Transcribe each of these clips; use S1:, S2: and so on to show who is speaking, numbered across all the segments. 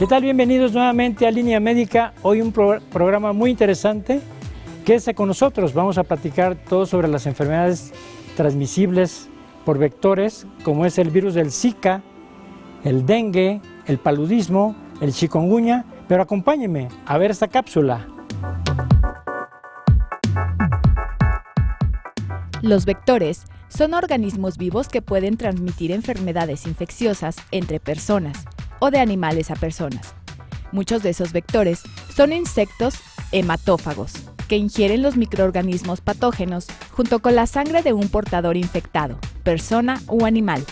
S1: tal? Bienvenidos nuevamente a Línea Médica. Hoy un programa muy interesante. Quédese con nosotros. Vamos a platicar todo sobre las enfermedades transmisibles por vectores, como es el virus del Zika, el dengue, el paludismo, el chikungunya. Pero acompáñenme a ver esta cápsula.
S2: Los vectores son organismos vivos que pueden transmitir enfermedades infecciosas entre personas o de animales a personas. Muchos de esos vectores son insectos hematófagos, que ingieren los microorganismos patógenos junto con la sangre de un portador infectado, persona o animal,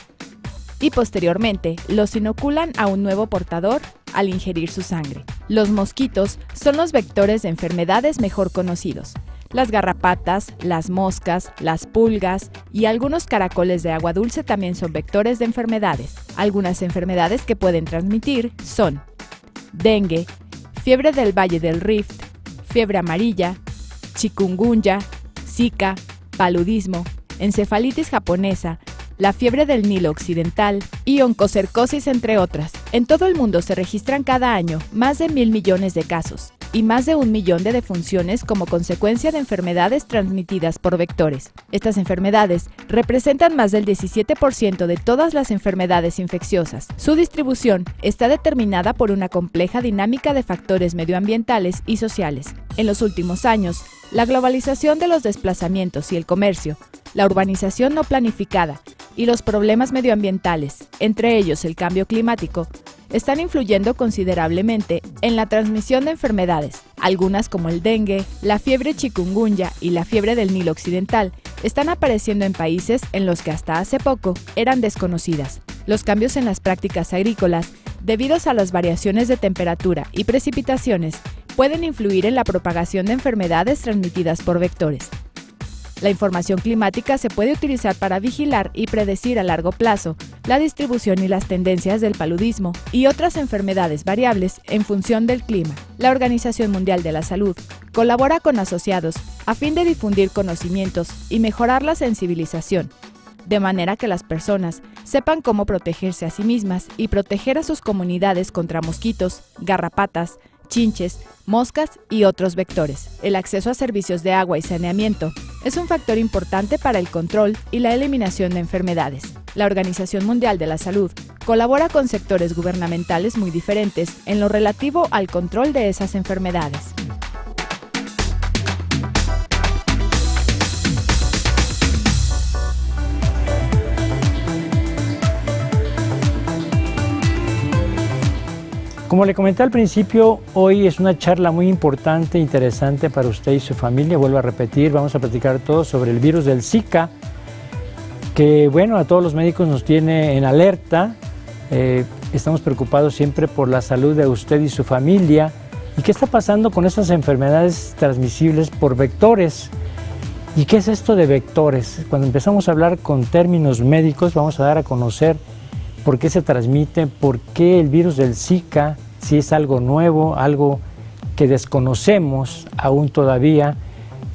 S2: y posteriormente los inoculan a un nuevo portador al ingerir su sangre. Los mosquitos son los vectores de enfermedades mejor conocidos. Las garrapatas, las moscas, las pulgas y algunos caracoles de agua dulce también son vectores de enfermedades. Algunas enfermedades que pueden transmitir son dengue, fiebre del Valle del Rift, fiebre amarilla, chikungunya, Zika, paludismo, encefalitis japonesa, la fiebre del Nilo Occidental y oncocercosis, entre otras. En todo el mundo se registran cada año más de 1.000 millones de casos y más de 1 millón de defunciones como consecuencia de enfermedades transmitidas por vectores. Estas enfermedades representan más del 17% de todas las enfermedades infecciosas. Su distribución está determinada por una compleja dinámica de factores medioambientales y sociales. En los últimos años, la globalización de los desplazamientos y el comercio, la urbanización no planificada y los problemas medioambientales, entre ellos el cambio climático, están influyendo considerablemente en la transmisión de enfermedades. Algunas, como el dengue, la fiebre chikungunya y la fiebre del Nilo Occidental, están apareciendo en países en los que hasta hace poco eran desconocidas. Los cambios en las prácticas agrícolas, debidos a las variaciones de temperatura y precipitaciones, pueden influir en la propagación de enfermedades transmitidas por vectores. La información climática se puede utilizar para vigilar y predecir a largo plazo la distribución y las tendencias del paludismo y otras enfermedades variables en función del clima. La Organización Mundial de la Salud colabora con asociados a fin de difundir conocimientos y mejorar la sensibilización, de manera que las personas sepan cómo protegerse a sí mismas y proteger a sus comunidades contra mosquitos, garrapatas, chinches, moscas y otros vectores. El acceso a servicios de agua y saneamiento es un factor importante para el control y la eliminación de enfermedades. La Organización Mundial de la Salud colabora con sectores gubernamentales muy diferentes en lo relativo al control de esas enfermedades.
S1: Como le comenté al principio, hoy es una charla muy importante, interesante para usted y su familia. Vuelvo a repetir, vamos a platicar todo sobre el virus del Zika, que bueno, a todos los médicos nos tiene en alerta. Estamos preocupados siempre por la salud de usted y su familia. ¿Y qué está pasando con estas enfermedades transmisibles por vectores? ¿Y qué es esto de vectores? Cuando empezamos a hablar con términos médicos, vamos a dar a conocer por qué se transmite, por qué el virus del Zika, si es algo nuevo, algo que desconocemos aún todavía,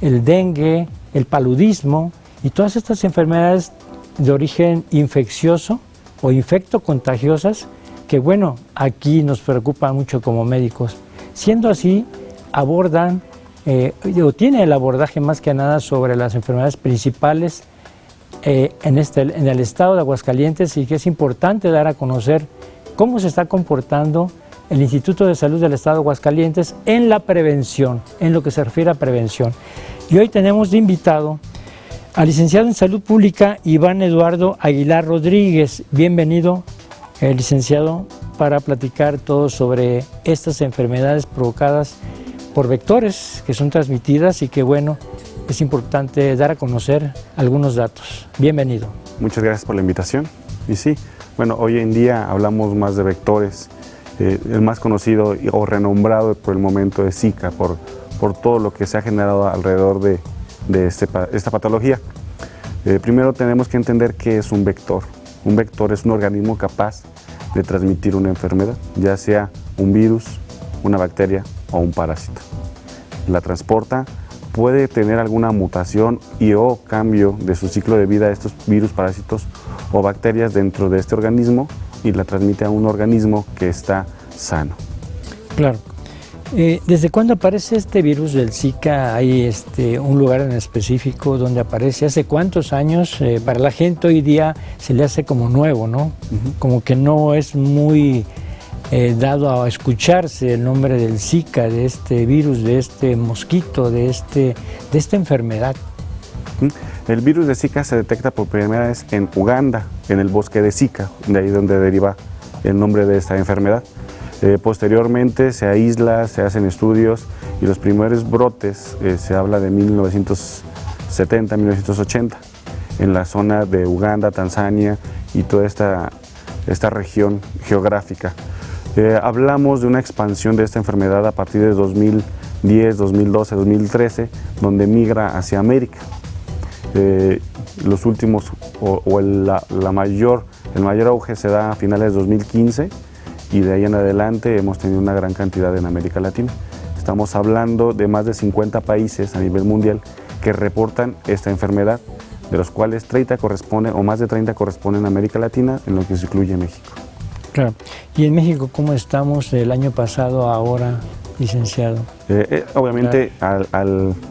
S1: el dengue, el paludismo y todas estas enfermedades de origen infeccioso o infectocontagiosas que bueno, aquí nos preocupa mucho como médicos. Siendo así, abordan o tiene el abordaje más que nada sobre las enfermedades principales en el estado de Aguascalientes, y que es importante dar a conocer cómo se está comportando el Instituto de Salud del estado de Aguascalientes en la prevención, en lo que se refiere a prevención. Y hoy tenemos de invitado al licenciado en Salud Pública Iván Eduardo Aguilar Rodríguez. Bienvenido, licenciado, para platicar todo sobre estas enfermedades provocadas por vectores que son transmitidas y que bueno, es importante dar a conocer algunos datos. Bienvenido.
S3: Muchas gracias por la invitación. Y sí, bueno, hoy en día hablamos más de vectores. El más conocido o renombrado por el momento es Zika, por todo lo que se ha generado alrededor de esta patología. Primero tenemos que entender qué es un vector. Un vector es un organismo capaz de transmitir una enfermedad, ya sea un virus, una bacteria o un parásito. La transporta, puede tener alguna mutación o cambio de su ciclo de vida de estos virus, parásitos o bacterias dentro de este organismo y la transmite a un organismo que está sano.
S1: Claro. ¿Desde cuándo aparece este virus del Zika? ¿Hay un lugar en específico donde aparece? ¿Hace cuántos años? Para la gente hoy día se le hace como nuevo, ¿no? Como que no es muy dado a escucharse el nombre del Zika, de este virus, de este mosquito, de esta enfermedad.
S3: El virus de Zika se detecta por primera vez en Uganda, en el bosque de Zika, de ahí donde deriva el nombre de esta enfermedad. Posteriormente se aísla, se hacen estudios y los primeros brotes se habla de 1970, 1980, en la zona de Uganda, Tanzania y toda esta región geográfica. Hablamos de una expansión de esta enfermedad a partir de 2010, 2012, 2013, donde migra hacia América. Los últimos, el mayor auge se da a finales de 2015 y de ahí en adelante hemos tenido una gran cantidad en América Latina. Estamos hablando de más de 50 países a nivel mundial que reportan esta enfermedad, de los cuales 30 corresponden, o más de 30 corresponden a América Latina, en lo que se incluye México.
S1: Claro. ¿Y en México cómo estamos del año pasado a ahora, licenciado?
S3: Obviamente, claro,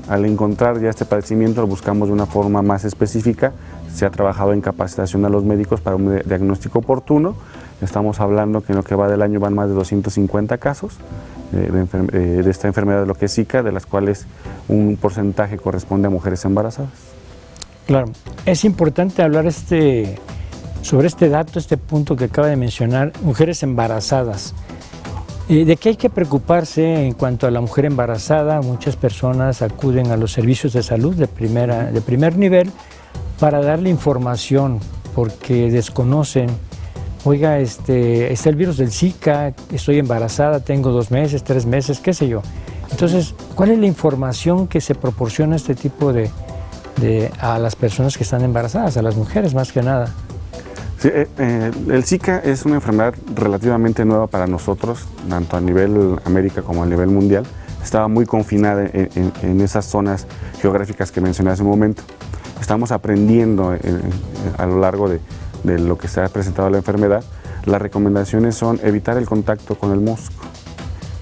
S3: al encontrar ya este padecimiento, lo buscamos de una forma más específica. Se ha trabajado en capacitación a los médicos para un diagnóstico oportuno. Estamos hablando que en lo que va del año van más de 250 casos de esta enfermedad de lo que es Zika, de las cuales un porcentaje corresponde a mujeres embarazadas.
S1: Claro, es importante hablar sobre este dato, este punto que acaba de mencionar, mujeres embarazadas. ¿De qué hay que preocuparse en cuanto a la mujer embarazada? Muchas personas acuden a los servicios de salud de primer nivel para darle información porque desconocen. Oiga, está el virus del Zika, estoy embarazada, tengo 2 meses, 3 meses, qué sé yo. Entonces, ¿cuál es la información que se proporciona a este tipo a las personas que están embarazadas, a las mujeres más que nada?
S3: Sí, el Zika es una enfermedad relativamente nueva para nosotros, tanto a nivel América como a nivel mundial. Estaba muy confinada en esas zonas geográficas que mencioné hace un momento. Estamos aprendiendo a lo largo de lo que se ha presentado la enfermedad. Las recomendaciones son evitar el contacto con el mosco,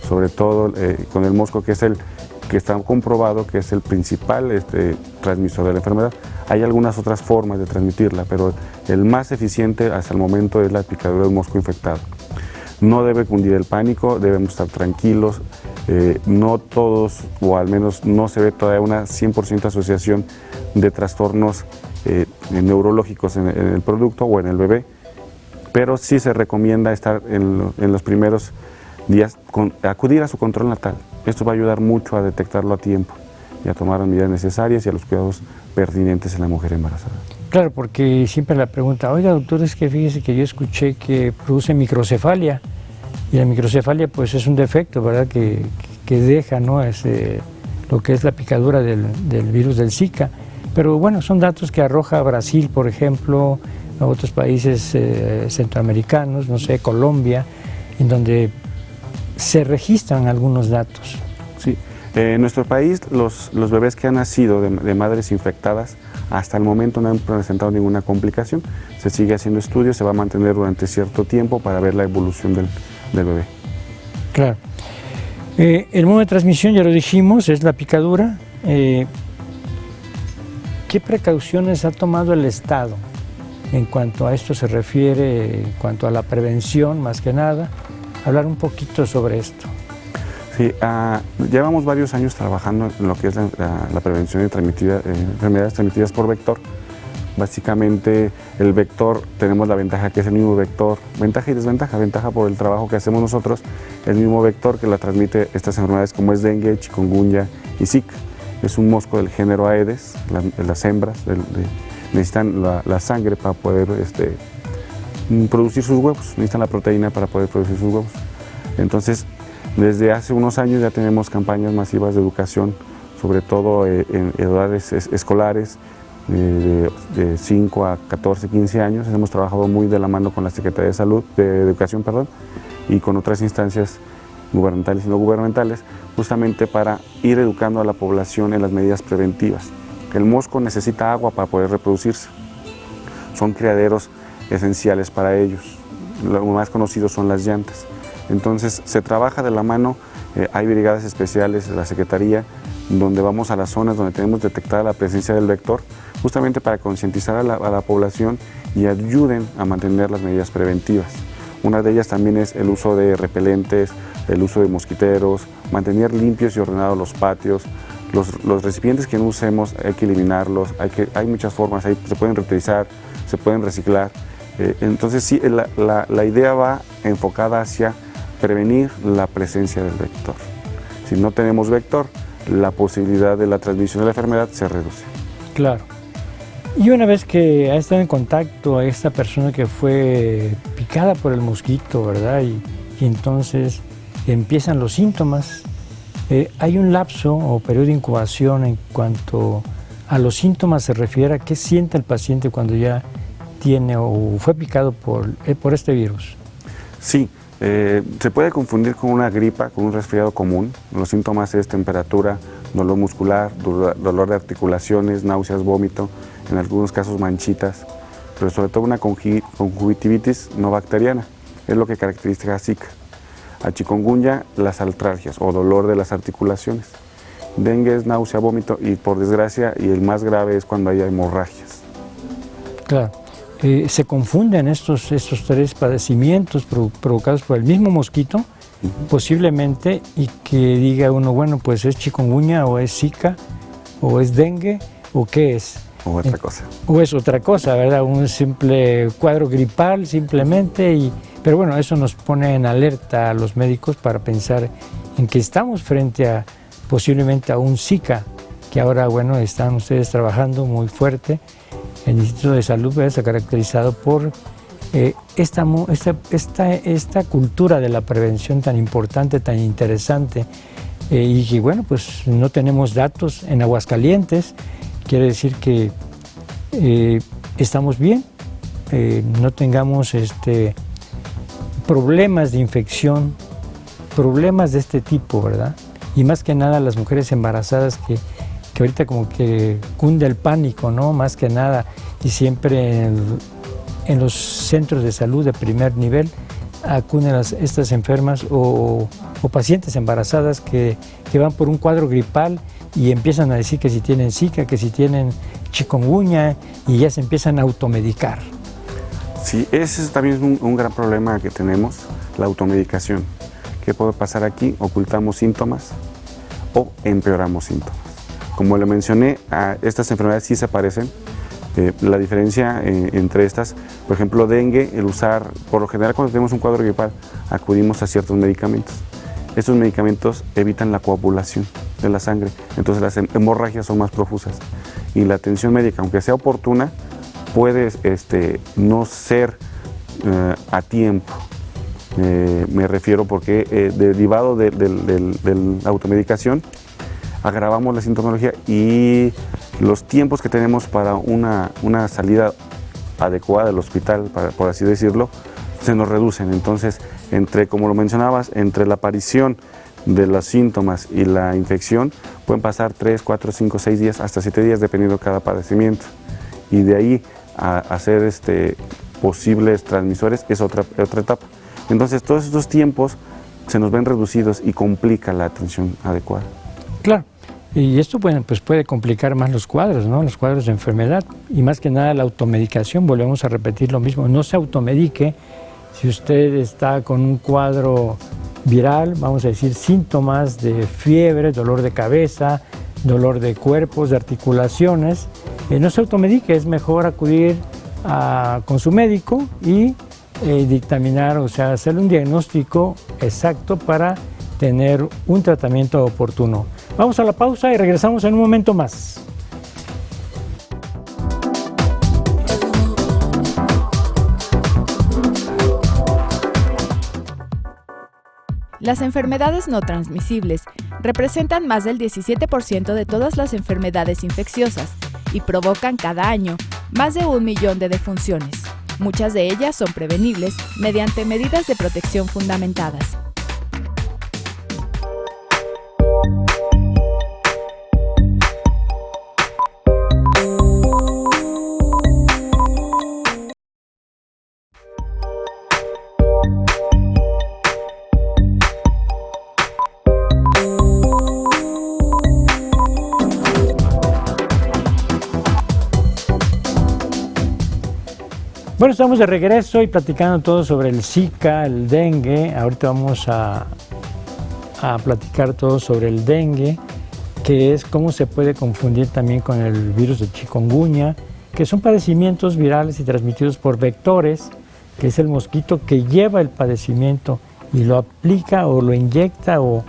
S3: sobre todo con el mosco que está comprobado que es el principal transmisor de la enfermedad. Hay algunas otras formas de transmitirla, pero el más eficiente hasta el momento es la picadura de un mosco infectado. No debe cundir el pánico, debemos estar tranquilos. No todos, o al menos no se ve todavía una 100% asociación de trastornos neurológicos en el producto o en el bebé, pero sí se recomienda estar en los primeros días, acudir a su control natal. Esto va a ayudar mucho a detectarlo a tiempo y a tomar las medidas necesarias y a los cuidados pertinentes en la mujer embarazada. Claro,
S1: porque siempre la pregunta, oiga doctor, es que fíjese que yo escuché que produce microcefalia, y la microcefalia pues es un defecto, ¿verdad?, que deja, ¿no?, lo que es la picadura del virus del Zika. Pero bueno, son datos que arroja Brasil, por ejemplo, a otros países centroamericanos, no sé, Colombia, en donde se registran algunos datos.
S3: Sí, en nuestro país los bebés que han nacido de madres infectadas hasta el momento no han presentado ninguna complicación. Se sigue haciendo estudios, se va a mantener durante cierto tiempo para ver la evolución del bebé.
S1: Claro. El modo de transmisión, ya lo dijimos, es la picadura. ¿Qué precauciones ha tomado el Estado en cuanto a esto se refiere, en cuanto a la prevención, más que nada? Hablar un poquito sobre esto.
S3: Sí, llevamos varios años trabajando en lo que es la prevención de enfermedades transmitidas por vector. Básicamente el vector, tenemos la ventaja que es el mismo vector, ventaja y desventaja. Ventaja por el trabajo que hacemos nosotros, el mismo vector que la transmite estas enfermedades como es dengue, chikungunya y Zika. Es un mosco del género Aedes, las hembras necesitan la sangre para poder producir sus huevos, necesitan la proteína para poder producir sus huevos. Entonces, desde hace unos años ya tenemos campañas masivas de educación, sobre todo en edades escolares, de 5 a 14, 15 años. Hemos trabajado muy de la mano con la Secretaría de Educación, y con otras instancias gubernamentales y no gubernamentales, justamente para ir educando a la población en las medidas preventivas. El mosco necesita agua para poder reproducirse. Son criaderos esenciales para ellos. Lo más conocido son las llantas. Entonces se trabaja de la mano, hay brigadas especiales de la Secretaría, donde vamos a las zonas donde tenemos detectada la presencia del vector, justamente para concientizar a la población y ayuden a mantener las medidas preventivas. Una de ellas también es el uso de repelentes, el uso de mosquiteros, mantener limpios y ordenados los patios. Los recipientes que no usemos hay que eliminarlos, hay muchas formas, se pueden reutilizar, se pueden reciclar. Entonces sí, la idea va enfocada hacia prevenir la presencia del vector. Si no tenemos vector, la posibilidad de la transmisión de la enfermedad se reduce.
S1: Claro. Y una vez que ha estado en contacto a esta persona que fue picada por el mosquito, ¿verdad? Y entonces empiezan los síntomas. Hay un lapso o periodo de incubación en cuanto a los síntomas se refiere. ¿Qué siente el paciente cuando ya tiene o fue picado por este virus?
S3: Sí, se puede confundir con una gripa, con un resfriado común. Los síntomas es temperatura, dolor muscular, dolor de articulaciones, náuseas, vómito, en algunos casos manchitas, pero sobre todo una conjuntivitis no bacteriana, es lo que caracteriza a Zika. A chikungunya, las artralgias o dolor de las articulaciones. Dengue es náusea, vómito y por desgracia, y el más grave es cuando hay hemorragias.
S1: Claro. Se confunden estos tres padecimientos provocados por el mismo mosquito, posiblemente, y que diga uno, bueno, pues es chikungunya o es Zika o es dengue o qué es.
S3: O otra cosa.
S1: O es otra cosa, ¿verdad? Un simple cuadro gripal simplemente, pero bueno, eso nos pone en alerta a los médicos para pensar en que estamos frente posiblemente a un Zika, que ahora, bueno, están ustedes trabajando muy fuerte. El Instituto de Salud se ha caracterizado por esta cultura de la prevención tan importante, tan interesante, y que, bueno, pues no tenemos datos en Aguascalientes. Quiere decir que estamos bien, no tengamos problemas de infección, problemas de este tipo, ¿verdad? Y más que nada las mujeres embarazadas que ahorita como que cunde el pánico, ¿no? Más que nada, y siempre en los centros de salud de primer nivel acuden estas enfermas o pacientes embarazadas que van por un cuadro gripal y empiezan a decir que si tienen Zika, que si tienen chikungunya, y ya se empiezan a automedicar.
S3: Sí, ese también es un gran problema que tenemos, la automedicación. ¿Qué puede pasar aquí? Ocultamos síntomas o empeoramos síntomas. Como le mencioné, estas enfermedades sí se parecen. La diferencia entre estas, por ejemplo, dengue, el usar, por lo general cuando tenemos un cuadro gripal, acudimos a ciertos medicamentos. Estos medicamentos evitan la coagulación de la sangre, entonces las hemorragias son más profusas. Y la atención médica, aunque sea oportuna, puede no ser a tiempo. Me refiero porque derivado de la automedicación, agravamos la sintomatología y los tiempos que tenemos para una salida adecuada del hospital, por así decirlo, se nos reducen. Entonces, como lo mencionabas, entre la aparición de los síntomas y la infección pueden pasar 3, 4, 5, 6 días, hasta 7 días, dependiendo de cada padecimiento. Y de ahí a ser posibles transmisores es otra etapa. Entonces, todos estos tiempos se nos ven reducidos y complica la atención adecuada.
S1: Claro, y esto pues puede complicar más los cuadros, ¿no? Los cuadros de enfermedad, y más que nada la automedicación. Volvemos a repetir lo mismo, no se automedique. Si usted está con un cuadro viral, vamos a decir síntomas de fiebre, dolor de cabeza, dolor de cuerpos, de articulaciones, no se automedique, es mejor acudir con su médico y dictaminar, o sea, hacerle un diagnóstico exacto para tener un tratamiento oportuno. Vamos a la pausa y regresamos en un momento más.
S2: Las enfermedades no transmisibles representan más del 17% de todas las enfermedades infecciosas y provocan cada año más de 1 millón de defunciones. Muchas de ellas son prevenibles mediante medidas de protección fundamentadas.
S1: Bueno, estamos de regreso y platicando todo sobre el Zika, el dengue. Ahorita vamos a platicar todo sobre el dengue, que es cómo se puede confundir también con el virus de chikungunya, que son padecimientos virales y transmitidos por vectores, que es el mosquito que lleva el padecimiento y lo aplica o lo inyecta o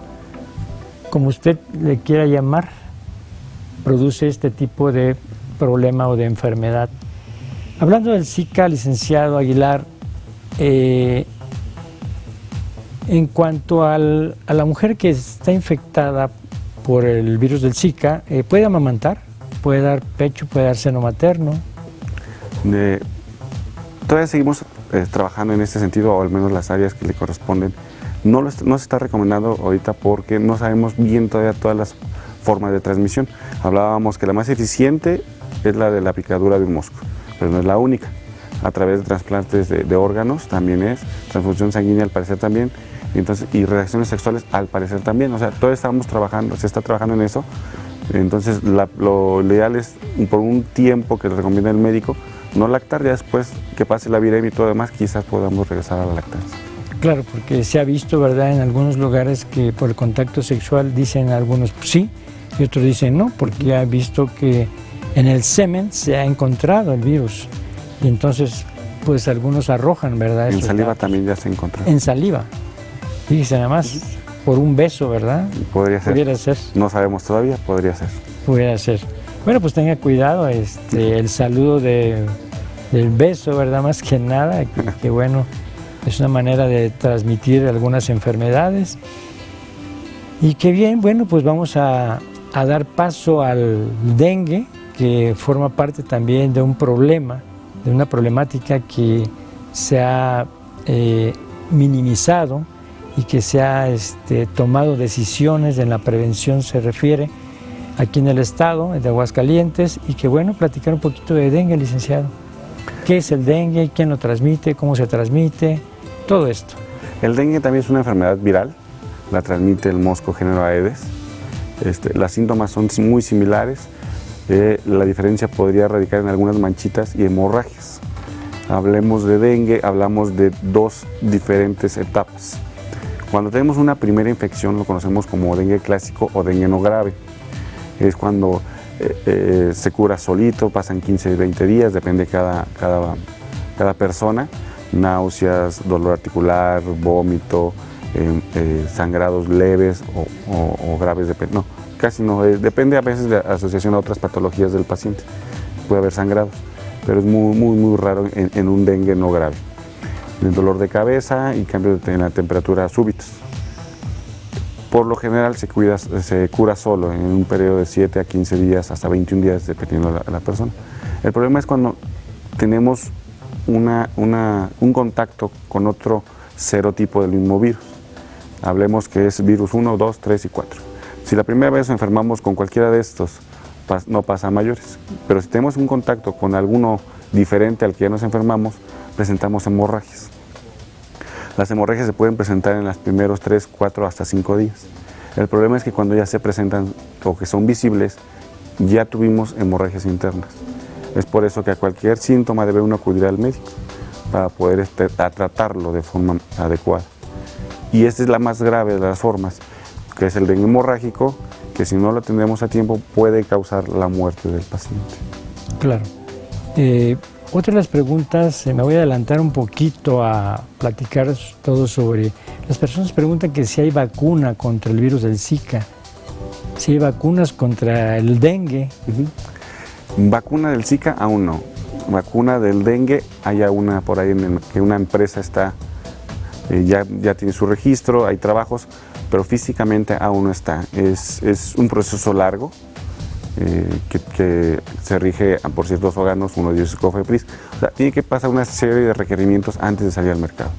S1: como usted le quiera llamar, produce este tipo de problema o de enfermedad. Hablando del Zika, licenciado Aguilar, en cuanto a la mujer que está infectada por el virus del Zika, ¿puede amamantar? ¿Puede dar pecho? ¿Puede dar seno materno?
S3: Todavía seguimos trabajando en este sentido, o al menos las áreas que le corresponden. No se está recomendando ahorita porque no sabemos bien todavía todas las formas de transmisión. Hablábamos que la más eficiente es la de la picadura de un mosco, pero no es la única. A través de trasplantes de órganos también es, transfusión sanguínea al parecer también, entonces, y reacciones sexuales al parecer también. O sea, todavía estamos trabajando, se está trabajando en eso. Entonces, lo ideal es por un tiempo que le recomienda el médico, no lactar, ya después que pase la viremia y todo demás, quizás podamos regresar a la lactancia. Claro, porque se ha visto, ¿verdad?, en algunos lugares que por el contacto sexual dicen algunos sí y otros dicen no, porque ha visto que en el semen se ha encontrado el virus y entonces pues algunos arrojan, ¿verdad? En saliva también ya se encontró. En saliva, fíjese nada más, por un beso, ¿verdad? Podría ser. Pudiera ser. No sabemos todavía, podría ser. Pudiera ser. Bueno, pues tenga cuidado, el saludo del beso, ¿verdad? Más que nada, que bueno, es una manera de transmitir algunas enfermedades. Y qué bien, bueno, pues vamos a dar paso al dengue, que forma parte también de un problema, de una problemática que se ha minimizado y que se ha tomado decisiones en la prevención, se refiere, aquí en el estado de Aguascalientes, y que bueno, platicar un poquito de dengue, licenciado. ¿Qué es el dengue? ¿Quién lo transmite? ¿Cómo se transmite? Todo esto. El dengue también es una enfermedad viral, la transmite el mosco género Aedes. Los síntomas son muy similares, la diferencia podría radicar en algunas manchitas y hemorragias. Hablemos de dengue, hablamos de dos diferentes etapas. Cuando tenemos una primera infección lo conocemos como dengue clásico o dengue no grave. Es cuando se cura solito, pasan 15, 20 días, depende de cada persona. Náuseas, dolor articular, vómito, sangrados leves o graves, no, casi no, depende a veces de asociación a otras patologías del paciente. Puede haber sangrados, pero es muy raro en un dengue no grave. El dolor de cabeza y cambios en la temperatura súbitos. Por lo general se cura solo en un periodo de 7 a 15 días, hasta 21 días, dependiendo de la persona. El problema es cuando tenemos un contacto con otro serotipo del mismo virus. Hablemos que es virus 1, 2, 3 y 4. Si la primera vez nos enfermamos con cualquiera de estos, no pasa a mayores. Pero si tenemos un contacto con alguno diferente al que ya nos enfermamos, presentamos hemorragias. Las hemorragias se pueden presentar en los primeros 3, 4, hasta 5 días. El problema es que cuando ya se presentan o que son visibles, ya tuvimos hemorragias internas. Es por eso que a cualquier síntoma debe uno acudir al médico para poder tratarlo de forma adecuada. Y esta es la más grave de las formas, que es el dengue hemorrágico, que si no lo atendemos a tiempo puede causar la muerte del paciente. Claro. Otra de las preguntas, me voy a adelantar un poquito a platicar todo sobre... Las personas preguntan que si hay vacuna contra el virus del Zika, si hay vacunas contra el dengue. Vacuna del Zika aún no. Vacuna del dengue hay una por ahí que una empresa está, ya tiene su registro, hay trabajos, pero físicamente aún no está. Es un proceso largo que se rige por ciertos órganos, uno de ellos es COFEPRIS. O sea, tiene que pasar una serie de requerimientos antes de salir al mercado.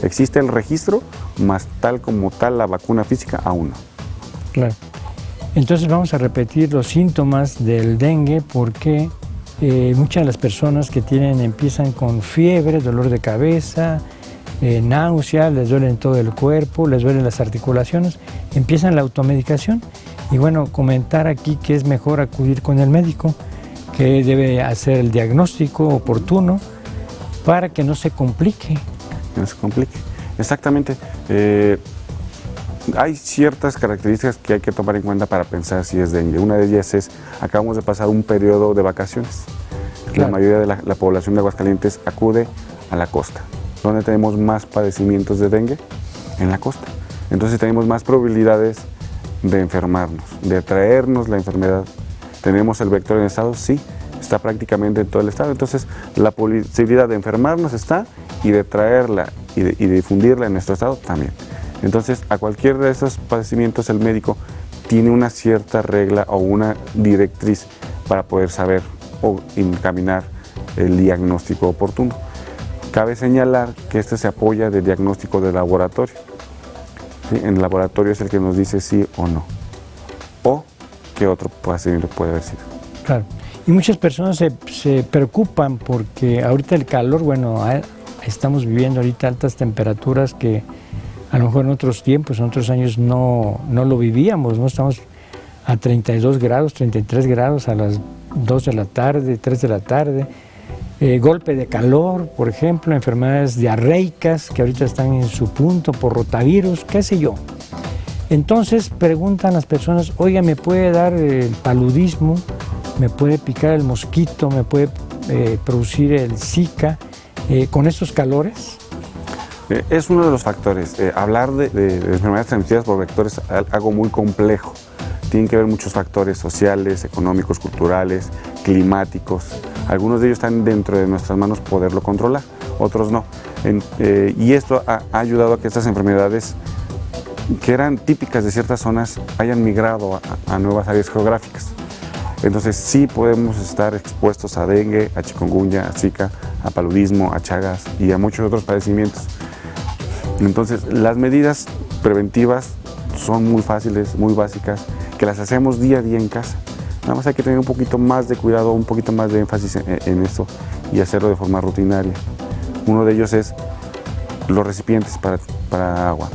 S3: Existe el registro, más tal como tal la vacuna física aún no. Claro. Entonces vamos a repetir los síntomas del dengue porque muchas de las personas que empiezan con fiebre, dolor de cabeza, náusea, les duele en todo el cuerpo, les duelen las articulaciones, empiezan la automedicación. Y bueno, comentar aquí que es mejor acudir con el médico, que debe hacer el diagnóstico oportuno
S1: para que no se complique.
S3: Que no se complique, exactamente. Hay ciertas características que hay que tomar en cuenta para pensar si es dengue. Una de ellas es, acabamos de pasar un periodo de vacaciones. Claro. La mayoría de la población de Aguascalientes acude a la costa. ¿Dónde tenemos más padecimientos de dengue? En la costa. Entonces tenemos más probabilidades de enfermarnos, de traernos la enfermedad. ¿Tenemos el vector en el estado? Sí, está prácticamente en todo el estado. Entonces la posibilidad de enfermarnos está, y de traerla y de difundirla en nuestro estado también. Entonces, a cualquier de esos padecimientos el médico tiene una cierta regla o una directriz para poder saber o encaminar el diagnóstico oportuno. Cabe señalar que este se apoya del diagnóstico de laboratorio. ¿Sí? En el laboratorio es el que nos dice sí o no, o qué otro padecimiento puede haber sido.
S1: Claro, y muchas personas se preocupan porque ahorita el calor, bueno, estamos viviendo ahorita altas temperaturas que a lo mejor en otros tiempos, en otros años no lo vivíamos, ¿no? Estamos a 32 grados, 33 grados a las 2 de la tarde, 3 de la tarde. Golpe de calor, por ejemplo, enfermedades diarreicas que ahorita están en su punto por rotavirus, qué sé yo. Entonces preguntan las personas, oiga, ¿me puede dar el paludismo? ¿Me puede picar el mosquito? ¿Me puede producir el Zika con estos calores?
S3: Es uno de los factores. Hablar de enfermedades transmitidas por vectores es algo muy complejo. Tienen que ver muchos factores sociales, económicos, culturales, climáticos. Algunos de ellos están dentro de nuestras manos poderlo controlar, otros no. Y esto ha ayudado a que estas enfermedades, que eran típicas de ciertas zonas, hayan migrado a nuevas áreas geográficas. Entonces sí podemos estar expuestos a dengue, a chikungunya, a zika, a paludismo, a chagas y a muchos otros padecimientos. Entonces las medidas preventivas son muy fáciles, muy básicas, que las hacemos día a día en casa. Nada más hay que tener un poquito más de cuidado, un poquito más de énfasis en esto y hacerlo de forma rutinaria. Uno de ellos es los recipientes para agua.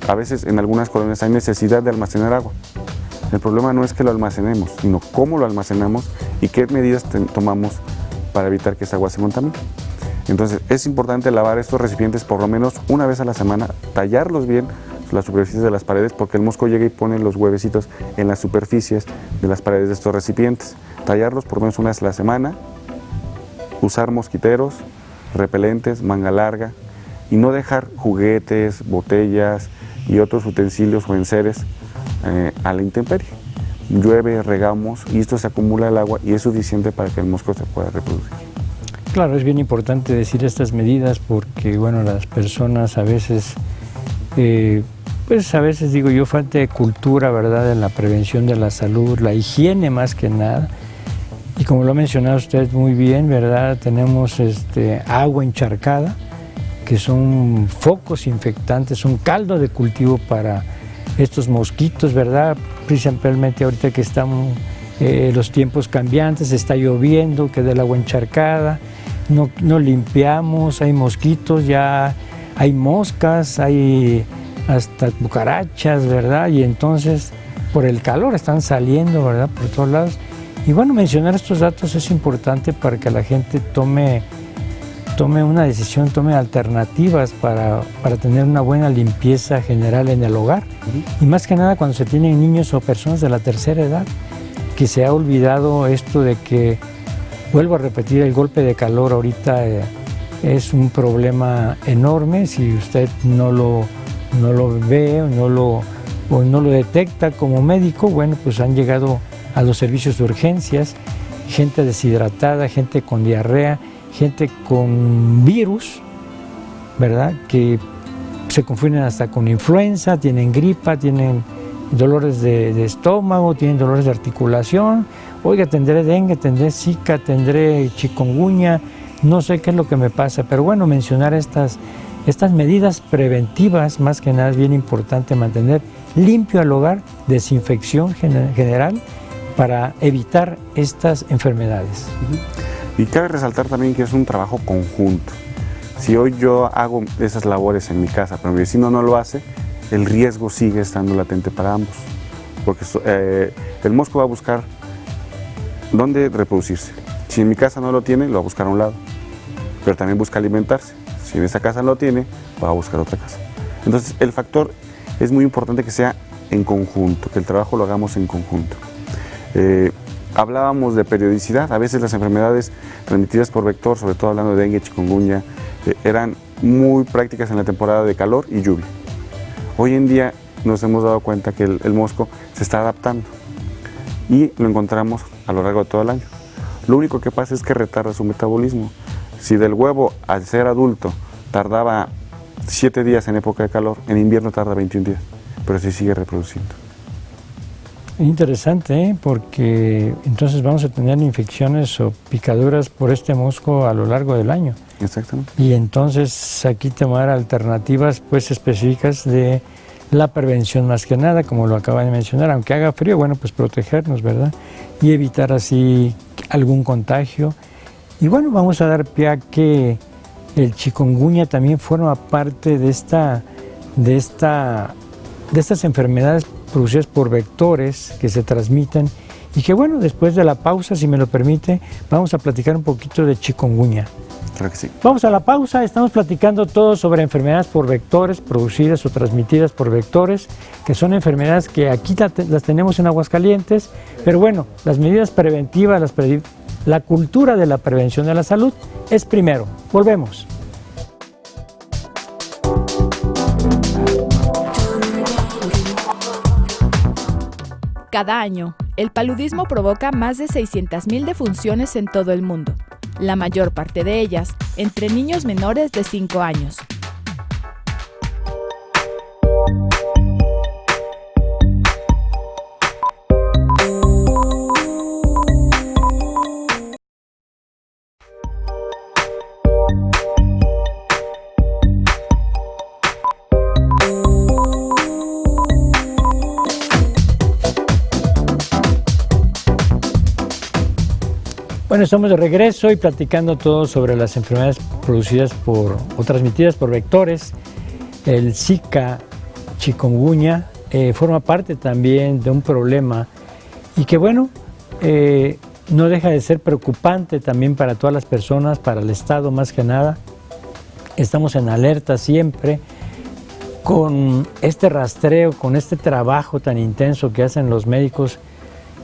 S3: A veces en algunas colonias hay necesidad de almacenar agua. El problema no es que lo almacenemos, sino cómo lo almacenamos y qué medidas tomamos para evitar que esa agua se contamine. Entonces es importante lavar estos recipientes por lo menos una vez a la semana, tallarlos bien, las superficies de las paredes, porque el mosco llega y pone los huevecitos en las superficies de las paredes de estos recipientes. Tallarlos por lo menos una vez a la semana, usar mosquiteros, repelentes, manga larga, y no dejar juguetes, botellas y otros utensilios o enseres a la intemperie. Llueve, regamos y esto se acumula el agua y es suficiente para que el mosco se pueda reproducir.
S1: Claro, es bien importante decir estas medidas porque, bueno, las personas a veces, pues a veces digo yo, falta de cultura, ¿verdad?, en la prevención de la salud, la higiene más que nada. Y como lo ha mencionado usted muy bien, ¿verdad?, tenemos agua encharcada, que son focos infectantes, un caldo de cultivo para estos mosquitos, ¿verdad? Principalmente ahorita que estamos los tiempos cambiantes, está lloviendo, queda el agua encharcada, no limpiamos, hay mosquitos, ya hay moscas, hay hasta cucarachas, ¿verdad? Y entonces por el calor están saliendo, ¿verdad?, por todos lados. Y bueno, mencionar estos datos es importante para que la gente tome una decisión, tome alternativas para tener una buena limpieza general en el hogar. Y más que nada cuando se tienen niños o personas de la tercera edad, que se ha olvidado esto de que, vuelvo a repetir, el golpe de calor ahorita es un problema enorme. Si usted no lo ve o no lo detecta como médico, bueno, pues han llegado a los servicios de urgencias, gente deshidratada, gente con diarrea, gente con virus, ¿verdad?, que se confunden hasta con influenza, tienen gripa, tienen dolores de estómago, tienen dolores de articulación. Oiga, tendré dengue, tendré zika, tendré chikungunya, no sé qué es lo que me pasa, pero bueno, mencionar estas medidas preventivas, más que nada es bien importante mantener limpio el hogar, desinfección general para evitar estas enfermedades.
S3: Y cabe resaltar también que es un trabajo conjunto. Si hoy yo hago esas labores en mi casa, pero mi vecino no lo hace, el riesgo sigue estando latente para ambos. Porque el mosco va a buscar dónde reproducirse. Si en mi casa no lo tiene, lo va a buscar a un lado. pero también busca alimentarse. Si en esa casa no lo tiene, va a buscar otra casa. Entonces, el factor es muy importante que sea en conjunto, que el trabajo lo hagamos en conjunto. Hablábamos de periodicidad. A veces las enfermedades transmitidas por vector, sobre todo hablando de dengue, chikungunya, eran muy prácticas en la temporada de calor y lluvia. Hoy en día nos hemos dado cuenta que el mosco se está adaptando y lo encontramos a lo largo de todo el año. Lo único que pasa es que retarda su metabolismo. Si del huevo al ser adulto tardaba 7 días en época de calor, en invierno tarda 21 días, pero se sigue reproduciendo.
S1: Interesante, porque entonces vamos a tener infecciones o picaduras por este mosco a lo largo del año.
S3: Exactamente.
S1: Y entonces aquí tomar alternativas pues específicas de la prevención más que nada, como lo acaba de mencionar, aunque haga frío, bueno, pues protegernos, ¿verdad? Y evitar así algún contagio. Y bueno, vamos a dar pie a que el chikungunya también forma parte de estas enfermedades producidas por vectores que se transmiten y que bueno, después de la pausa, si me lo permite, vamos a platicar un poquito de chikungunya.
S3: Claro que sí.
S1: Vamos a la pausa, estamos platicando todo sobre enfermedades por vectores, producidas o transmitidas por vectores, que son enfermedades que aquí las tenemos en Aguascalientes, pero bueno, las medidas preventivas, la cultura de la prevención de la salud es primero. Volvemos.
S2: Cada año, el paludismo provoca más de 600,000 defunciones en todo el mundo, la mayor parte de ellas entre niños menores de 5 años.
S1: Bueno, estamos de regreso y platicando todo sobre las enfermedades producidas o transmitidas por vectores. El Zika, chikungunya, forma parte también de un problema y que bueno, no deja de ser preocupante también para todas las personas, para el Estado más que nada. Estamos en alerta siempre con este rastreo, con este trabajo tan intenso que hacen los médicos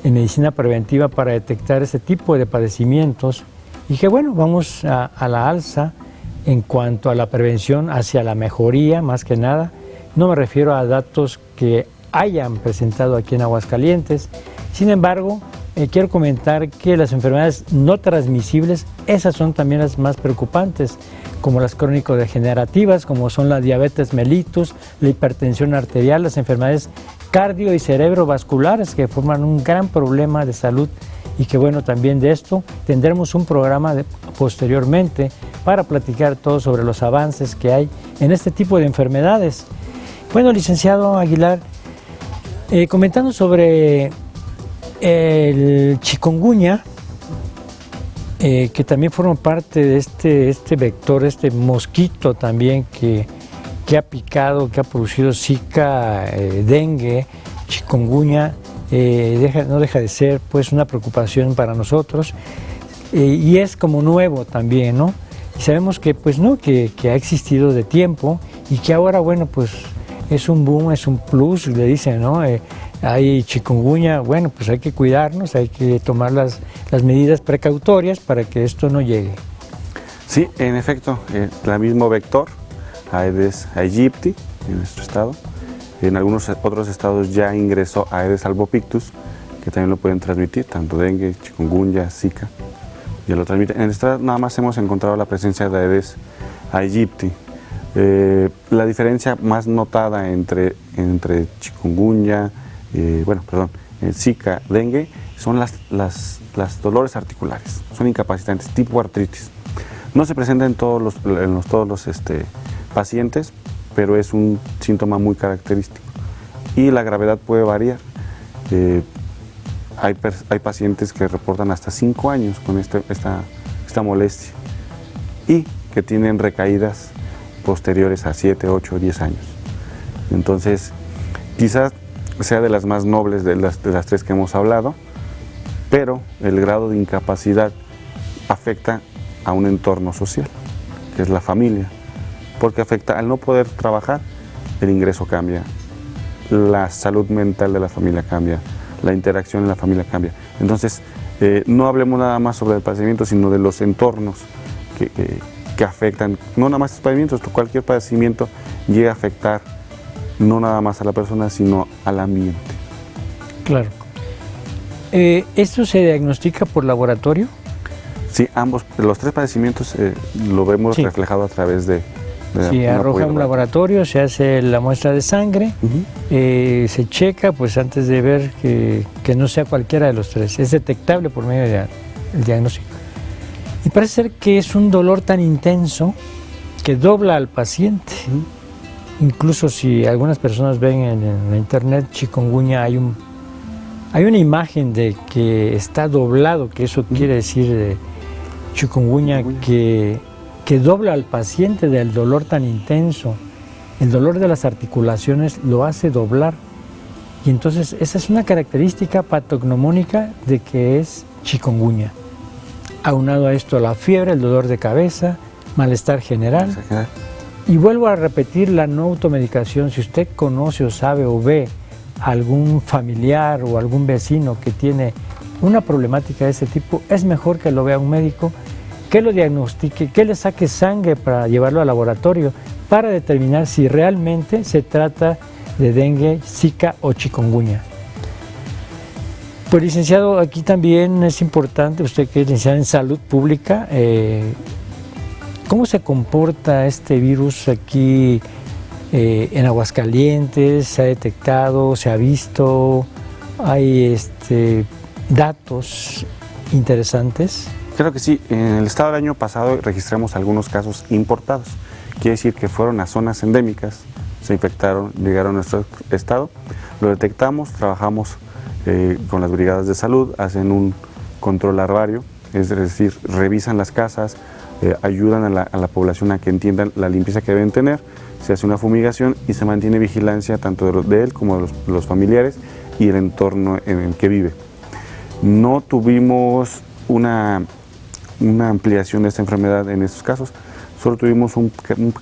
S1: en medicina preventiva para detectar ese tipo de padecimientos y que bueno, vamos a la alza en cuanto a la prevención hacia la mejoría más que nada. No me refiero a datos que hayan presentado aquí en Aguascalientes, sin embargo quiero comentar que las enfermedades no transmisibles, esas son también las más preocupantes, como las crónico-degenerativas, como son la diabetes mellitus, la hipertensión arterial, las enfermedades cardio y cerebrovasculares que forman un gran problema de salud y que bueno, también de esto tendremos un programa posteriormente para platicar todo sobre los avances que hay en este tipo de enfermedades. Bueno, licenciado Aguilar, comentando sobre el chikungunya, que también forma parte de este vector, este mosquito también que ha picado, que ha producido Zika, dengue, chikungunya, no deja de ser pues una preocupación para nosotros y es como nuevo también, ¿no? Y sabemos que pues no, que ha existido de tiempo y que ahora bueno pues es un boom, es un plus, le dicen, ¿no? Hay chikungunya, bueno pues hay que cuidarnos, hay que tomar las medidas precautorias para que esto no llegue.
S3: Sí, en efecto, el mismo vector, Aedes aegypti, en nuestro estado. En algunos otros estados ya ingresó Aedes albopictus, que también lo pueden transmitir, tanto dengue, chikungunya, Zika, ya lo transmiten. En el estado nada más hemos encontrado la presencia de Aedes aegypti. La diferencia más notada entre chikungunya, Zika, dengue, son las dolores articulares, son incapacitantes, tipo artritis. No se presenta en todos los pacientes, pero es un síntoma muy característico y la gravedad puede variar. Hay pacientes que reportan hasta 5 años con esta molestia y que tienen recaídas posteriores a 7, 8, 10 años. Entonces, quizás sea de las más nobles de las 3 que hemos hablado, pero el grado de incapacidad afecta a un entorno social. que es la familia, porque afecta al no poder trabajar, el ingreso cambia, la salud mental de la familia cambia, la interacción en la familia cambia. Entonces, no hablemos nada más sobre el padecimiento, sino de los entornos que afectan, no nada más los padecimientos, cualquier padecimiento llega a afectar no nada más a la persona, sino al ambiente.
S1: Claro. ¿Esto se diagnostica por laboratorio?
S3: Sí, ambos, los tres padecimientos lo vemos reflejado a través de
S1: sí, arroja un laboratorio, se hace la muestra de sangre, se checa pues antes de ver que no sea cualquiera de los tres. Es detectable por medio del diagnóstico. Y parece ser que es un dolor tan intenso que dobla al paciente. Incluso si algunas personas ven en la internet chikungunya, hay una imagen de que está doblado, que eso quiere decir chikungunya, que dobla al paciente del dolor tan intenso. El dolor de las articulaciones lo hace doblar. Y entonces esa es una característica patognomónica de que es chikungunya. Aunado a esto la fiebre, el dolor de cabeza, malestar general. Y vuelvo a repetir la no automedicación. Si usted conoce o sabe o ve algún familiar o algún vecino que tiene una problemática de ese tipo, es mejor que lo vea un médico, que lo diagnostique, que le saque sangre para llevarlo al laboratorio para determinar si realmente se trata de dengue, zika o chikungunya. Pues licenciado, aquí también es importante, usted que es licenciado en salud pública, ¿cómo se comporta este virus aquí en Aguascalientes? ¿Se ha detectado, se ha visto? ¿Hay datos interesantes?
S3: Creo que sí. En el estado del año pasado registramos algunos casos importados. Quiere decir que fueron a zonas endémicas, se infectaron, llegaron a nuestro estado, lo detectamos, trabajamos con las brigadas de salud, hacen un control larvario, es decir, revisan las casas, ayudan a la población a que entiendan la limpieza que deben tener, se hace una fumigación y se mantiene vigilancia tanto de él como de los familiares y el entorno en el que vive. No tuvimos una ampliación de esta enfermedad en estos casos, solo tuvimos un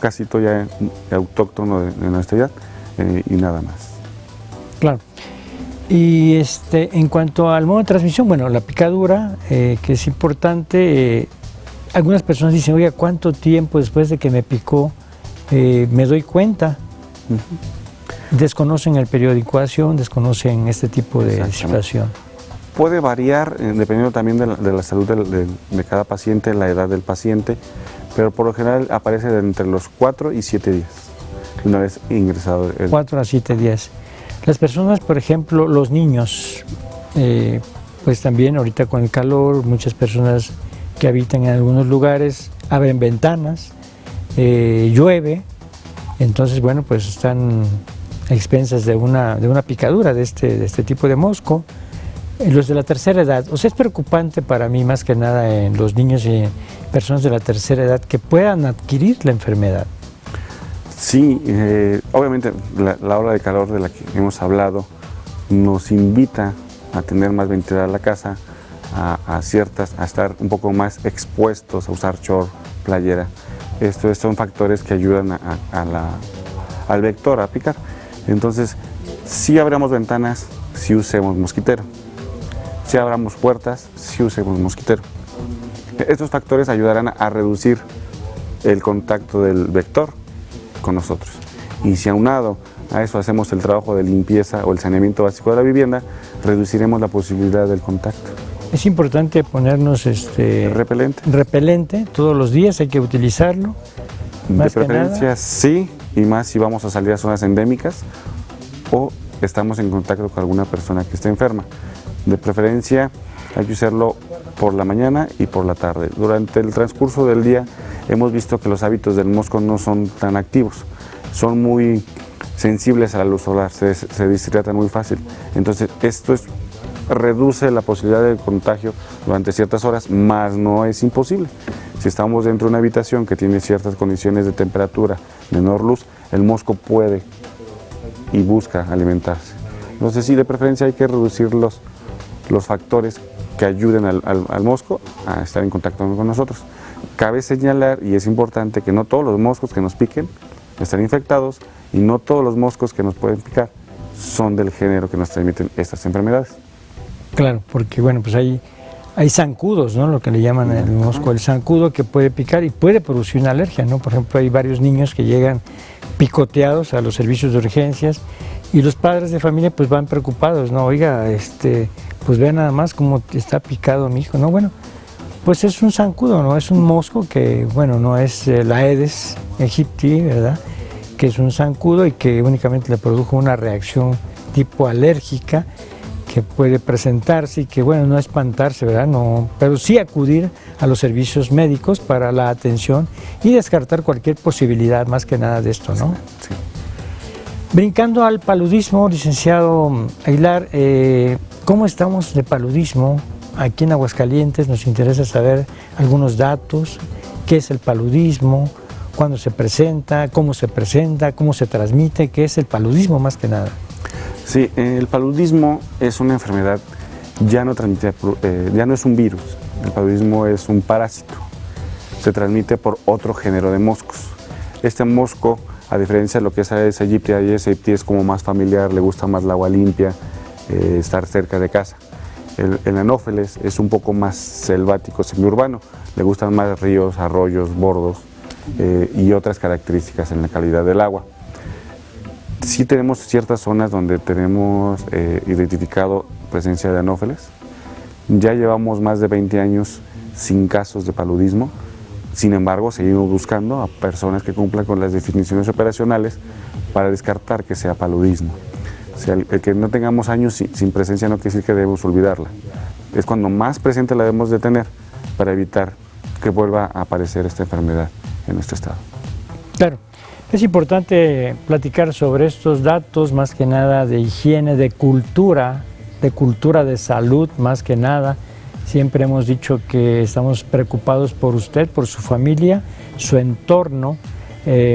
S3: casito ya autóctono de nuestra edad y nada más.
S1: Claro. Y en cuanto al modo de transmisión, bueno, la picadura, que es importante, algunas personas dicen, oiga, ¿cuánto tiempo después de que me picó me doy cuenta? Desconocen el periodo de incubación, desconocen este tipo de situación.
S3: Puede variar dependiendo también de la salud de cada paciente, la edad del paciente, pero por lo general aparece entre los 4 y 7 días, una vez ingresado.
S1: 4 a 7 días. Las personas, por ejemplo, los niños, pues también ahorita con el calor, muchas personas que habitan en algunos lugares abren ventanas, llueve, entonces bueno, pues están a expensas de una picadura de este tipo de mosco. Los de la tercera edad, o sea, es preocupante para mí más que nada en los niños y personas de la tercera edad que puedan adquirir la enfermedad.
S3: Sí, obviamente la ola de calor de la que hemos hablado nos invita a tener más ventilada la casa, a estar un poco más expuestos, a usar short, playera. Estos son factores que ayudan al vector a picar. Entonces, si abramos ventanas, si usemos mosquitero. Si abramos puertas, si usemos mosquitero. Estos factores ayudarán a reducir el contacto del vector con nosotros. Y si aunado a eso hacemos el trabajo de limpieza o el saneamiento básico de la vivienda, reduciremos la posibilidad del contacto.
S1: Es importante ponernos repelente todos los días, hay que utilizarlo.
S3: De preferencia sí, y más si vamos a salir a zonas endémicas o estamos en contacto con alguna persona que esté enferma. De preferencia hay que usarlo por la mañana y por la tarde. Durante el transcurso del día hemos visto que los hábitos del mosco no son tan activos, son muy sensibles a la luz solar, se deshidratan muy fácil. Entonces esto reduce la posibilidad de contagio durante ciertas horas, más no es imposible. Si estamos dentro de una habitación que tiene ciertas condiciones de temperatura, menor luz, el mosco puede y busca alimentarse. Entonces sí, de preferencia hay que reducir los factores que ayuden al mosco a estar en contacto con nosotros. Cabe señalar, y es importante, que no todos los moscos que nos piquen están infectados y no todos los moscos que nos pueden picar son del género que nos transmiten estas enfermedades.
S1: Claro, porque bueno, pues hay zancudos, ¿no? Lo que le llaman el mosco, el zancudo, que puede picar y puede producir una alergia, ¿no? Por ejemplo, hay varios niños que llegan picoteados a los servicios de urgencias y los padres de familia pues van preocupados, ¿no? Oiga, pues vea nada más cómo está picado mi hijo, ¿no? Bueno, pues es un zancudo, ¿no? Es un mosco que, bueno, no es la Aedes aegypti, ¿verdad? Que es un zancudo y que únicamente le produjo una reacción tipo alérgica que puede presentarse y que, bueno, no espantarse, ¿verdad? No, pero sí acudir a los servicios médicos para la atención y descartar cualquier posibilidad, más que nada, de esto, ¿no?
S3: Sí.
S1: Brincando al paludismo, licenciado Aguilar, ¿cómo estamos de paludismo? Aquí en Aguascalientes nos interesa saber algunos datos, qué es el paludismo, cuándo se presenta, cómo se transmite, qué es el paludismo más que nada.
S3: Sí, el paludismo es una enfermedad ya no transmitida, ya no es un virus, el paludismo es un parásito, se transmite por otro género de moscos. Este mosco, a diferencia de lo que es Aedes aegypti, Aedes aegypti es como más familiar, le gusta más el agua limpia, estar cerca de casa. El anófeles es un poco más selvático, semiurbano, le gustan más ríos, arroyos, bordos y otras características en la calidad del agua. Sí tenemos ciertas zonas donde tenemos identificado presencia de anófeles. Ya llevamos más de 20 años sin casos de paludismo. Sin embargo, seguimos buscando a personas que cumplan con las definiciones operacionales para descartar que sea paludismo. O sea, el que no tengamos años sin presencia no quiere decir que debemos olvidarla. Es cuando más presente la debemos de tener para evitar que vuelva a aparecer esta enfermedad en nuestro estado.
S1: Claro. Es importante platicar sobre estos datos, más que nada de higiene, de cultura de salud, más que nada. Siempre hemos dicho que estamos preocupados por usted, por su familia, su entorno,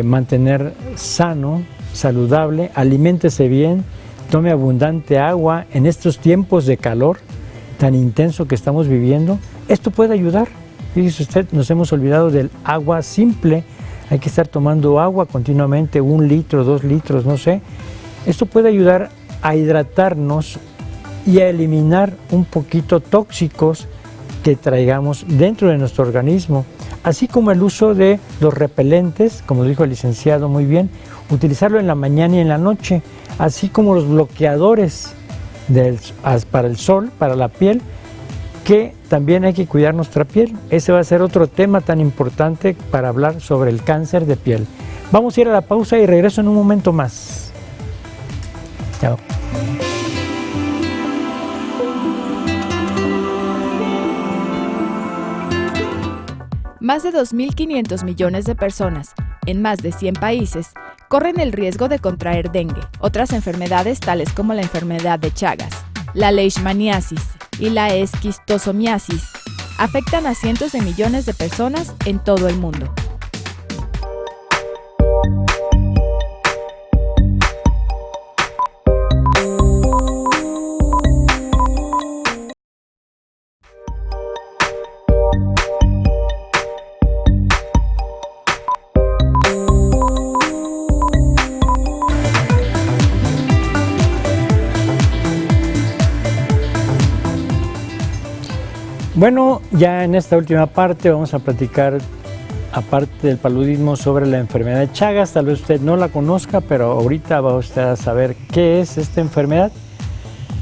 S1: mantener sano, saludable, aliméntese bien, tome abundante agua en estos tiempos de calor tan intenso que estamos viviendo. Esto puede ayudar. Fíjese usted, nos hemos olvidado del agua simple. Hay que estar tomando agua continuamente, 1 litro, 2 litros, no sé. Esto puede ayudar a hidratarnos y a eliminar un poquito tóxicos que traigamos dentro de nuestro organismo, así como el uso de los repelentes, como dijo el licenciado muy bien, utilizarlo en la mañana y en la noche, así como los bloqueadores para el sol, para la piel, que también hay que cuidar nuestra piel. Ese va a ser otro tema tan importante para hablar sobre el cáncer de piel. Vamos a ir a la pausa y regreso en un momento más. Chao.
S2: Más de 2.500 millones de personas, en más de 100 países, corren el riesgo de contraer dengue, otras enfermedades tales como la enfermedad de Chagas, la leishmaniasis y la esquistosomiasis, afectan a cientos de millones de personas en todo el mundo.
S1: Bueno, ya en esta última parte vamos a platicar, aparte del paludismo, sobre la enfermedad de Chagas. Tal vez usted no la conozca, pero ahorita va usted a saber qué es esta enfermedad.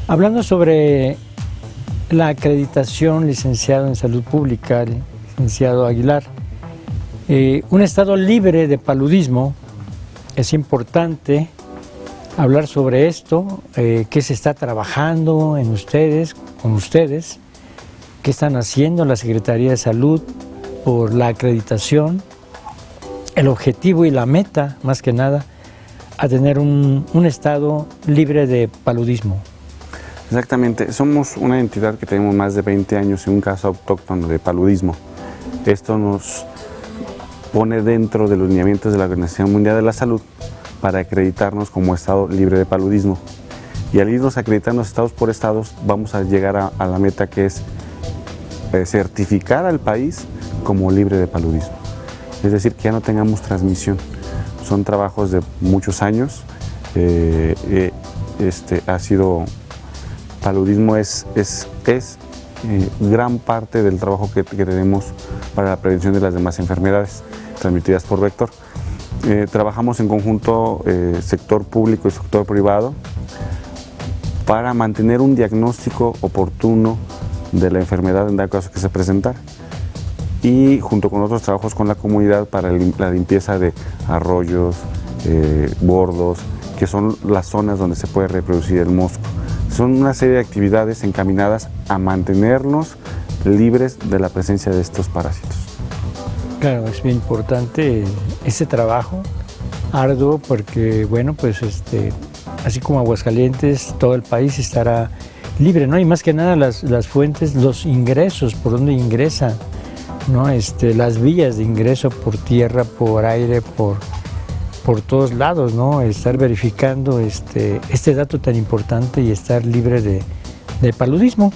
S1: Hablando sobre la acreditación, licenciado en Salud Pública, licenciado Aguilar, un estado libre de paludismo, es importante hablar sobre esto, qué se está trabajando en ustedes, con ustedes, qué están haciendo la Secretaría de Salud por la acreditación, el objetivo y la meta, más que nada, a tener un estado libre de paludismo.
S3: Exactamente, somos una entidad que tenemos más de 20 años y un caso autóctono de paludismo. Esto nos pone dentro de los lineamientos de la Organización Mundial de la Salud para acreditarnos como estado libre de paludismo. Y al irnos acreditando estados por estados, vamos a llegar a la meta, que es certificar al país como libre de paludismo. Es decir, que ya no tengamos transmisión. Son trabajos de muchos años. Paludismo es gran parte del trabajo que tenemos para la prevención de las demás enfermedades transmitidas por vector. Trabajamos en conjunto sector público y sector privado para mantener un diagnóstico oportuno de la enfermedad en dado caso que se presentara, y junto con otros trabajos con la comunidad para la limpieza de arroyos, bordos, que son las zonas donde se puede reproducir el mosco. Son una serie de actividades encaminadas a mantenernos libres de la presencia de estos parásitos.
S1: Claro, es bien importante ese trabajo arduo porque, bueno, pues así como Aguascalientes, todo el país estará libre, ¿no? Y más que nada las fuentes, los ingresos, por donde ingresan, ¿no? Las vías de ingreso por tierra, por aire, por todos lados, ¿no? Estar verificando este dato tan importante y estar libre de paludismo.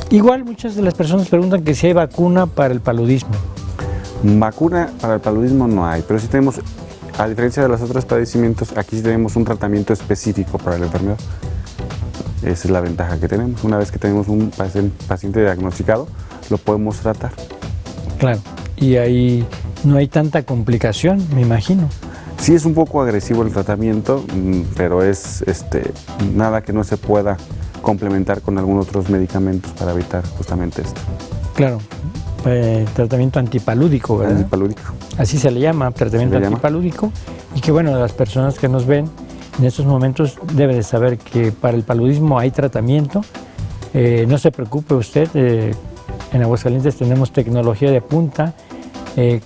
S1: Igual muchas de las personas preguntan que si hay vacuna para el paludismo.
S3: Vacuna para el paludismo no hay, pero sí tenemos, a diferencia de los otros padecimientos, aquí sí tenemos un tratamiento específico para la enfermedad. Esa es la ventaja que tenemos. Una vez que tenemos un paciente diagnosticado, lo podemos tratar.
S1: Claro, y ahí no hay tanta complicación, me imagino.
S3: Sí es un poco agresivo el tratamiento, pero es nada que no se pueda complementar con algunos otros medicamentos para evitar justamente esto.
S1: Claro, tratamiento antipalúdico, ¿verdad?
S3: Antipalúdico.
S1: Así se le llama, tratamiento antipalúdico, y que bueno, las personas que nos ven en estos momentos deben de saber que para el paludismo hay tratamiento. No se preocupe usted, en Aguascalientes tenemos tecnología de punta,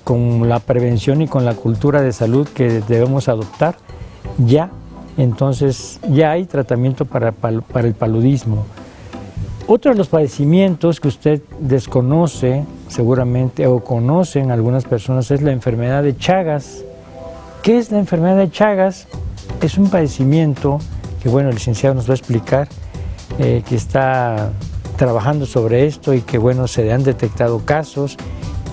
S1: con la prevención y con la cultura de salud que debemos adoptar ya. Entonces ya hay tratamiento para el paludismo. Otro de los padecimientos que usted desconoce seguramente o conocen algunas personas es la enfermedad de Chagas. ¿Qué es la enfermedad de Chagas? Es un padecimiento que, bueno, el licenciado nos va a explicar, que está trabajando sobre esto y que, bueno, se han detectado casos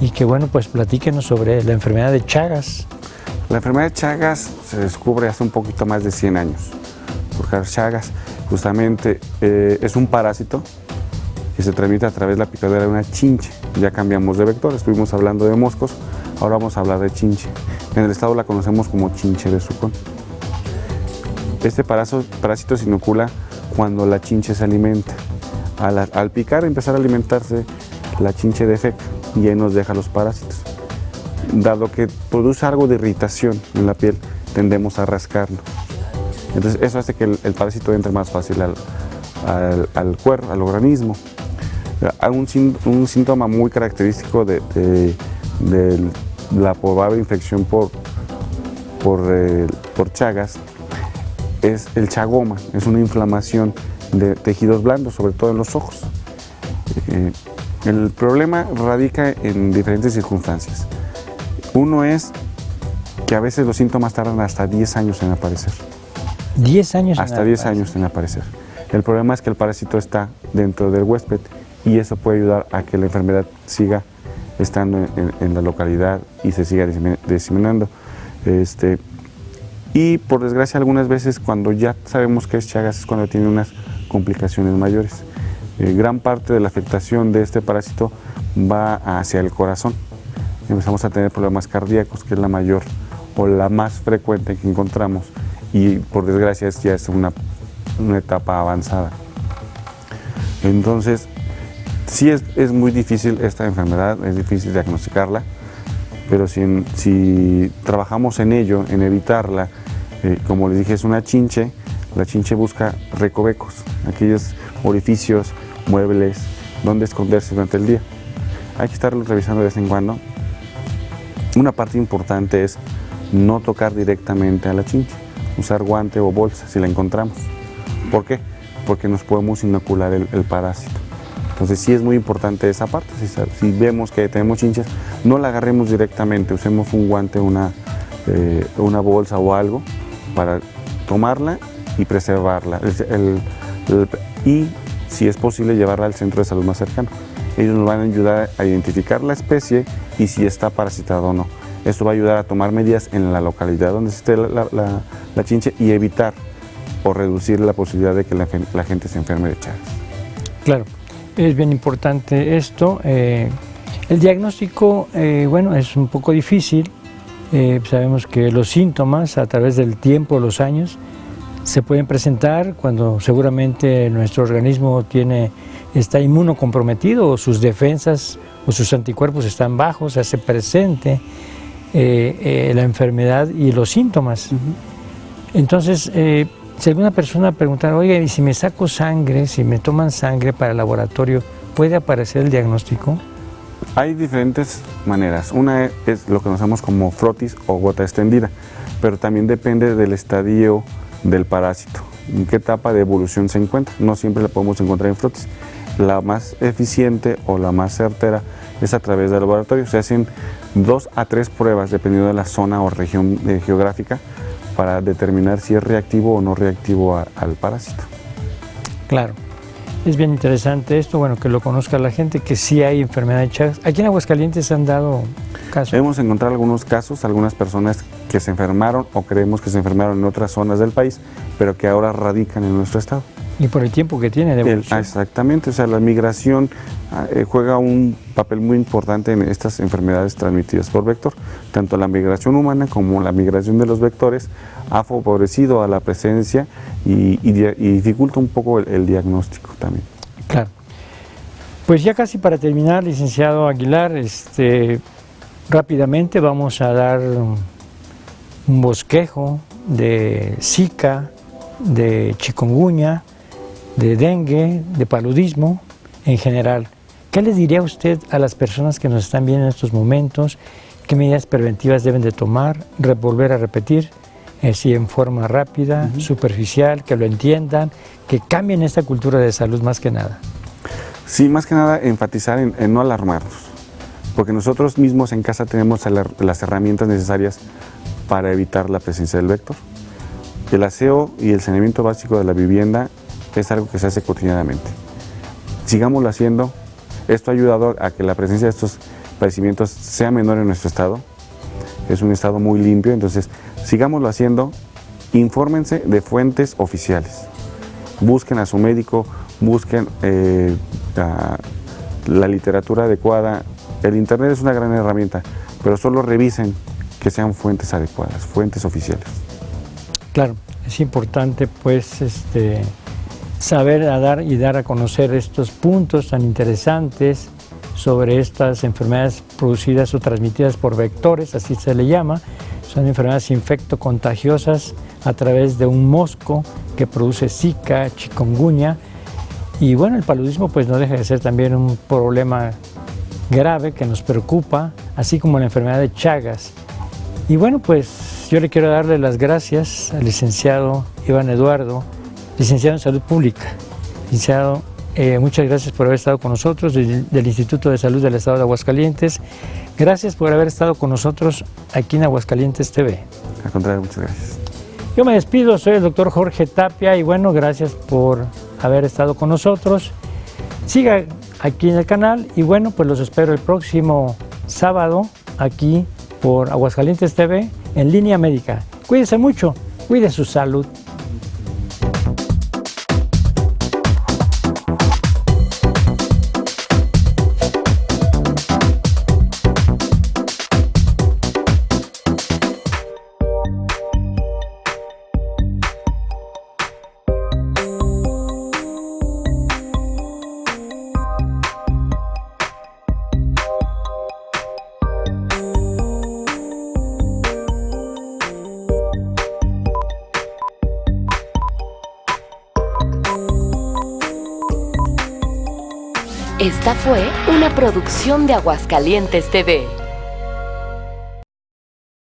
S1: y que, bueno, pues platíquenos sobre la enfermedad de Chagas.
S3: La enfermedad de Chagas se descubre hace un poquito más de 100 años. Porque Chagas justamente es un parásito que se transmite a través de la picadura de una chinche. Ya cambiamos de vector, estuvimos hablando de moscos, ahora vamos a hablar de chinche. En el estado la conocemos como chinche de Zucón. Este parásito se inocula cuando la chinche se alimenta. Al picar, empezar a alimentarse, la chinche defeca y ahí nos deja los parásitos. Dado que produce algo de irritación en la piel, tendemos a rascarlo. Entonces eso hace que el parásito entre más fácil al cuerpo, al organismo. Un síntoma muy característico de la probable infección por Chagas es el chagoma, es una inflamación de tejidos blandos, sobre todo en los ojos. El problema radica en diferentes circunstancias. Uno es que a veces los síntomas tardan hasta 10 años en aparecer.
S1: 10 años
S3: hasta 10 años en aparecer. El problema es que el parásito está dentro del huésped y eso puede ayudar a que la enfermedad siga estando en la localidad y se siga diseminando. Y por desgracia algunas veces cuando ya sabemos que es Chagas es cuando tiene unas complicaciones mayores. Gran parte de la afectación de este parásito va hacia el corazón. Empezamos a tener problemas cardíacos, que es la mayor o la más frecuente que encontramos, y por desgracia ya es una etapa avanzada. Entonces, sí es muy difícil esta enfermedad, es difícil diagnosticarla, pero si trabajamos en ello, en evitarla, como les dije, es una chinche. La chinche busca recovecos, aquellos orificios, muebles, donde esconderse durante el día. Hay que estarlo revisando de vez en cuando. Una parte importante es no tocar directamente a la chinche, usar guante o bolsa si la encontramos. ¿Por qué? Porque nos podemos inocular el parásito. Entonces sí es muy importante esa parte. Si vemos que tenemos chinches, no la agarremos directamente, usemos un guante, una bolsa o algo para tomarla y preservarla. Y si es posible llevarla al centro de salud más cercano. Ellos nos van a ayudar a identificar la especie y si está parasitada o no. Esto va a ayudar a tomar medidas en la localidad donde esté la chinche y evitar o reducir la posibilidad de que la gente se enferme de Chagas.
S1: Claro, es bien importante esto. El diagnóstico, bueno, es un poco difícil. Sabemos que los síntomas a través del tiempo, los años, se pueden presentar cuando seguramente nuestro organismo está inmunocomprometido o sus defensas o sus anticuerpos están bajos, se hace presente la enfermedad y los síntomas. Entonces, si alguna persona preguntara, oiga, ¿y si me saco sangre, si me toman sangre para el laboratorio, puede aparecer el diagnóstico?
S3: Hay diferentes maneras. Una es lo que conocemos como frotis o gota extendida, pero también depende del estadio del parásito, en qué etapa de evolución se encuentra. No siempre la podemos encontrar en frotis. La más eficiente o la más certera es a través del laboratorio. Se hacen 2 a 3 pruebas dependiendo de la zona o región geográfica para determinar si es reactivo o no reactivo al parásito.
S1: Claro, es bien interesante esto, bueno, que lo conozca la gente, que sí hay enfermedad de Chagas. Aquí en Aguascalientes han dado casos.
S3: Hemos encontrado algunos casos, algunas personas que se enfermaron o creemos que se enfermaron en otras zonas del país, pero que ahora radican en nuestro estado.
S1: Y por el tiempo que tiene de evolución.
S3: Exactamente, o sea, la migración juega un papel muy importante en estas enfermedades transmitidas por vector. Tanto la migración humana como la migración de los vectores ha favorecido a la presencia y dificulta un poco el diagnóstico también.
S1: Claro. Pues ya casi para terminar, licenciado Aguilar, rápidamente vamos a dar un bosquejo de Zika, de chikungunya, de dengue, de paludismo en general. ¿Qué les diría usted a las personas que nos están viendo en estos momentos? ¿Qué medidas preventivas deben de tomar? Volver a repetir, si en forma rápida, superficial, que lo entiendan, que cambien esta cultura de salud más que nada.
S3: Sí, más que nada enfatizar en no alarmarnos, porque nosotros mismos en casa tenemos las herramientas necesarias para evitar la presencia del vector. El aseo y el saneamiento básico de la vivienda es algo que se hace cotidianamente. Sigámoslo haciendo. Esto ha ayudado a que la presencia de estos padecimientos sea menor en nuestro estado. Es un estado muy limpio, entonces sigámoslo haciendo. Infórmense de fuentes oficiales. Busquen a su médico, busquen la literatura adecuada. El internet es una gran herramienta, pero solo revisen que sean fuentes adecuadas, fuentes oficiales.
S1: Claro, es importante pues saber dar a conocer estos puntos tan interesantes sobre estas enfermedades producidas o transmitidas por vectores, así se le llama. Son enfermedades infectocontagiosas a través de un mosco que produce Zika, chikungunya. Y bueno, el paludismo pues no deja de ser también un problema grave que nos preocupa, así como la enfermedad de Chagas. Y bueno, pues yo le quiero darle las gracias al licenciado Iván Eduardo, licenciado en Salud Pública. Licenciado, muchas gracias por haber estado con nosotros del Instituto de Salud del Estado de Aguascalientes. Gracias por haber estado con nosotros aquí en Aguascalientes TV.
S3: Al contrario, muchas gracias.
S1: Yo me despido, soy el doctor Jorge Tapia y bueno, gracias por haber estado con nosotros. Siga aquí en el canal y bueno, pues los espero el próximo sábado aquí por Aguascalientes TV en Línea Médica. Cuídense mucho, cuide su salud.
S4: Esta fue una producción de Aguascalientes TV.